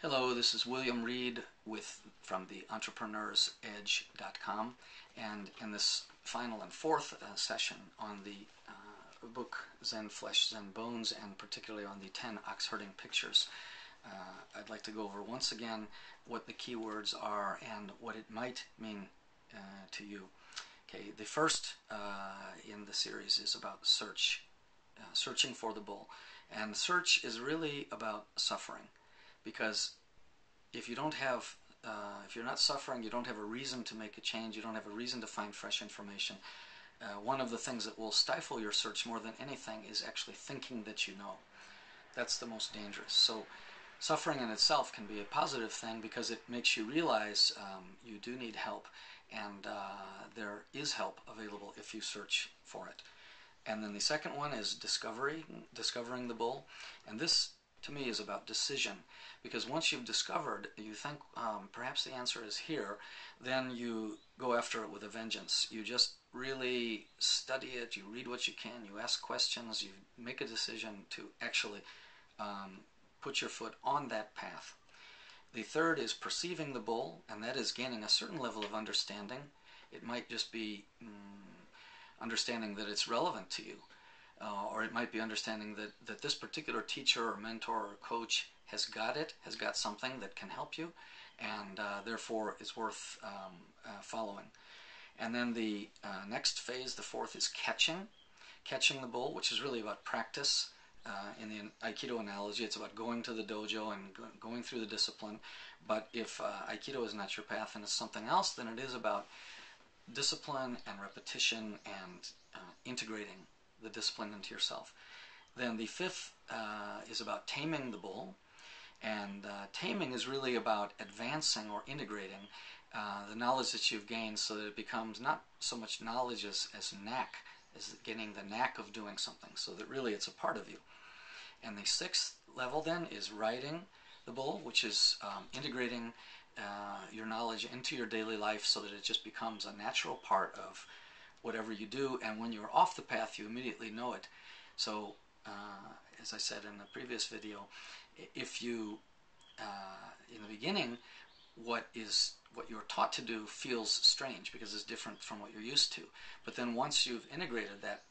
Hello, this is William Reed from the entrepreneursedge.com, and in this final and fourth session on the book Zen Flesh, Zen Bones, and particularly on the 10 ox-herding pictures, I'd like to go over once again what the key words are and what it might mean to you. Okay, the first in the series is about searching for the bull, and search is really about suffering. Because if you're not suffering, you don't have a reason to make a change, you don't have a reason to find fresh information. One of the things that will stifle your search more than anything is actually thinking that you know. That's the most dangerous. So suffering in itself can be a positive thing because it makes you realize you do need help, and there is help available if you search for it. And then the second one is discovering the bull, and this to me is about decision, because once you've discovered, you think perhaps the answer is here, then you go after it with a vengeance. You just really study it, you read what you can, you ask questions, you make a decision to actually put your foot on that path. The third is perceiving the bull, and that is gaining a certain level of understanding. It might just be understanding that it's relevant to you. Or it might be understanding that this particular teacher or mentor or coach has got something that can help you, and therefore is worth following. And then the next phase, the fourth, is catching the bull, which is really about practice. In the Aikido analogy, it's about going to the dojo and going through the discipline. But if Aikido is not your path and it's something else, then it is about discipline and repetition and integrating the discipline into yourself. Then the fifth is about taming the bull, and taming is really about advancing or integrating the knowledge that you've gained so that it becomes not so much knowledge as knack, as getting the knack of doing something, so that really it's a part of you. And the sixth level then is riding the bull, which is integrating your knowledge into your daily life so that it just becomes a natural part of whatever you do, and when you're off the path you immediately know it. So as I said in the previous video, if you in the beginning what you're taught to do feels strange because it's different from what you're used to, but then once you've integrated that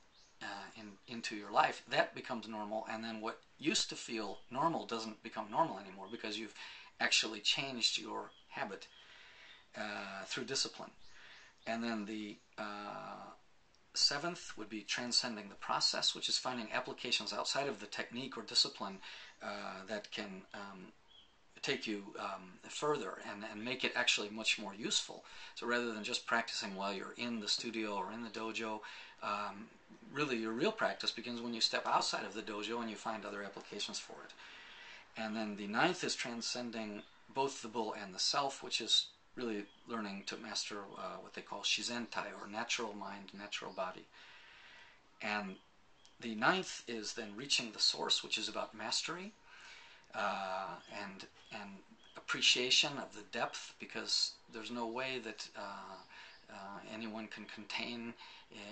into your life, that becomes normal, and then what used to feel normal doesn't become normal anymore because you've actually changed your habit through discipline. And then the seventh would be transcending the process, which is finding applications outside of the technique or discipline that can take you further and make it actually much more useful. So rather than just practicing while you're in the studio or in the dojo, really your real practice begins when you step outside of the dojo and you find other applications for it. And then the ninth is transcending both the bull and the self, which is really learning to master what they call shizentai, or natural mind, natural body. And the ninth is then reaching the source, which is about mastery and appreciation of the depth, because there's no way that anyone can contain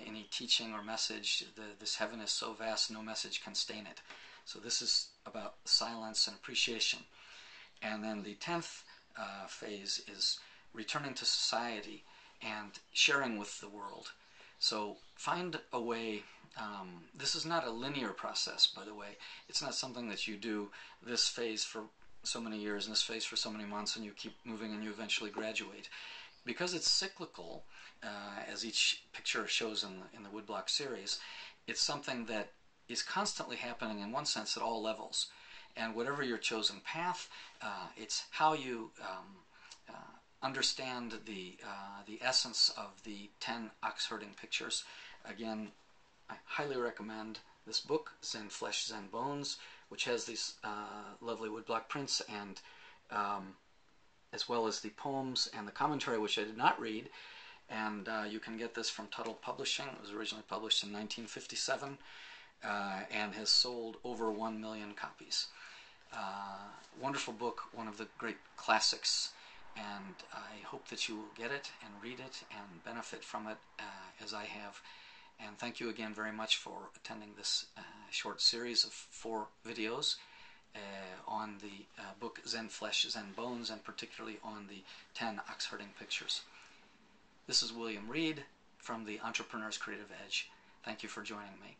any teaching or message. This heaven is so vast, no message can stain it. So this is about silence and appreciation. And then the 10th phase is returning to society and sharing with the world. So find a way. This is not a linear process, by the way. It's not something that you do this phase for so many years and this phase for so many months and you keep moving and you eventually graduate. Because it's cyclical, as each picture shows in the woodblock series, it's something that is constantly happening in one sense at all levels. And whatever your chosen path, it's how you understand the essence of the 10 ox-herding pictures. Again, I highly recommend this book, Zen Flesh, Zen Bones, which has these lovely woodblock prints, and as well as the poems and the commentary, which I did not read. And you can get this from Tuttle Publishing. It was originally published in 1957 and has sold over 1 million copies. Wonderful book, one of the great classics, and I hope that you will get it and read it and benefit from it as I have. And thank you again very much for attending this short series of 4 videos. on the book Zen Flesh, Zen Bones, and particularly on the 10 ox herding pictures. This is William Reed from the Entrepreneur's Creative Edge. Thank you for joining me.